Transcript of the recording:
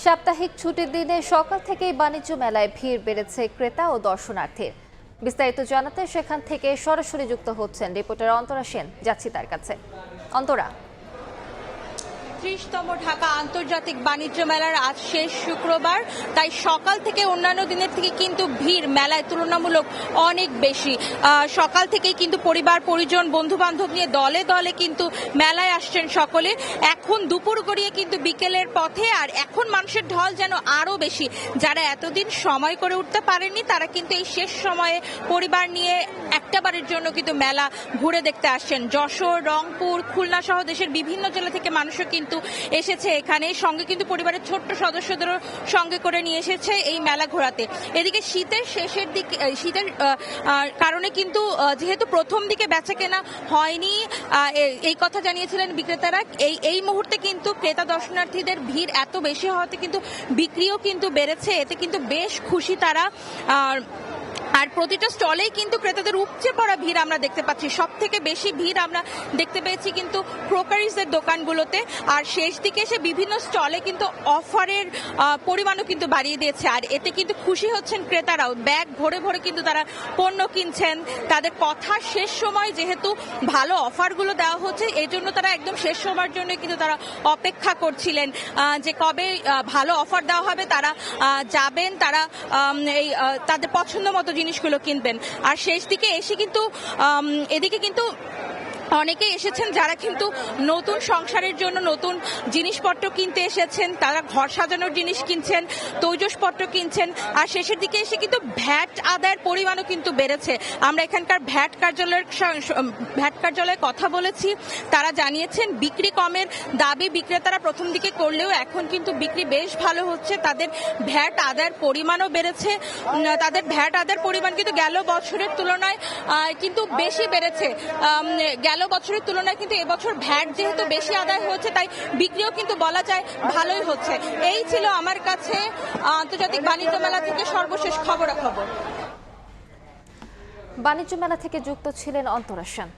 সাপ্তাহিক ছুটির দিনে সকাল থেকেই বাণিজ্য মেলায় ভিড় বেড়েছে ক্রেতা ও দর্শনার্থীর। বিস্তারিত জানাতে সেখান থেকে সরাসরি যুক্ত হচ্ছেন রিপোর্টার অন্তরা সেন। যাচ্ছি তার কাছে। অন্তরা, ৩০তম ঢাকা আন্তর্জাতিক বাণিজ্য মেলার আজ শেষ শুক্রবার, তাই সকাল থেকে অন্যান্য দিনের থেকে কিন্তু ভিড় মেলায় তুলনামূলক অনেক বেশি। সকাল থেকেই কিন্তু পরিবার পরিজন বন্ধু বান্ধব নিয়ে দলে দলে কিন্তু মেলায় আসছেন সকলে। এখন দুপুর গড়িয়ে কিন্তু বিকেলের পথে, আর এখন মানুষের ঢল যেন আরো বেশি। যারা এতদিন সময় করে উঠতে পারেননি তারা কিন্তু এই শেষ সময়ে পরিবার নিয়ে একটাবারের জন্য কিন্তু মেলা ঘুরে দেখতে আসছেন। যশোর, রংপুর, খুলনা সহ দেশের বিভিন্ন জেলা থেকে মানুষও কিন্তু এসেছে এখানে। সঙ্গে কিন্তু পরিবারের ছোট্ট সদস্যদেরও সঙ্গে করে নিয়ে এসেছে এই মেলা ঘোরাতে। এদিকে শীতের শেষের দিকে, শীতের কারণে কিন্তু যেহেতু প্রথম দিকে বেচা কেনা হয়নি, এই কথা জানিয়েছিলেন বিক্রেতারা। এই মুহূর্তে কিন্তু ক্রেতা দর্শনার্থীদের ভিড় এত বেশি হওয়াতে কিন্তু বিক্রিও কিন্তু বেড়েছে। এতে কিন্তু বেশ খুশি তারা। আর প্রতিটা স্টলেই কিন্তু ক্রেতাদের উপচে পড়া ভিড় আমরা দেখতে পাচ্ছি। সব থেকে বেশি ভিড় আমরা দেখতে পেয়েছি কিন্তু ক্রোকারিজের দোকানগুলোতে। আর শেষ দিকে এসে বিভিন্ন স্টলে কিন্তু অফারের পরিমাণও কিন্তু বাড়িয়ে দিয়েছে। আর এতে কিন্তু খুশি হচ্ছেন ক্রেতারাও। ব্যাগ ভরে ভরে কিন্তু তারা পণ্য কিনছেন। তাদের কথা শেষ সময় যেহেতু ভালো অফারগুলো দেওয়া হচ্ছে, এই জন্য তারা একদম শেষ সময়ের জন্য কিন্তু তারা অপেক্ষা করছিলেন যে কবে ভালো অফার দেওয়া হবে। তারা যাবেন, তারা এই তাদের পছন্দ মতো জিনিসগুলো কিনবেন। আর শেষ দিকে এসে কিন্তু এদিকে কিন্তু অনেকে এসেছেন যারা কিন্তু নতুন সংসারের জন্য নতুন জিনিসপত্র কিনতে এসেছেন। তারা ঘর সাজানোর জিনিস কিনছেন, তৈজসপত্র কিনছেন। আর শেষের দিকে এসে কিন্তু ভ্যাট আদায়ের পরিমাণও কিন্তু বেড়েছে। আমরা এখানকার ভ্যাট কার্যালয়ে কথা বলেছি। তারা জানিয়েছেন বিক্রি কমের দাবি বিক্রেতারা প্রথম দিকে করলেও এখন কিন্তু বিক্রি বেশ ভালো হচ্ছে। তাদের ভ্যাট আদায়ের পরিমাণও বেড়েছে। তাদের ভ্যাট আদায়ের পরিমাণ কিন্তু গেল বছরের তুলনায় কিন্তু বেশি বেড়েছে। গেল বছরের তুলনায় কিন্তু এবছর ভ্যাট যেহেতু বেশি আদায় হয়েছে, তাই বিক্রিও কিন্তু বলা যায় ভালোই হচ্ছে। এই ছিল আমার কাছে আন্তর্জাতিক বাণিজ্য মেলা থেকে সর্বশেষ খবরাখবর। বাণিজ্য মেলা থেকে যুক্ত ছিলেন অন্তরা সেন।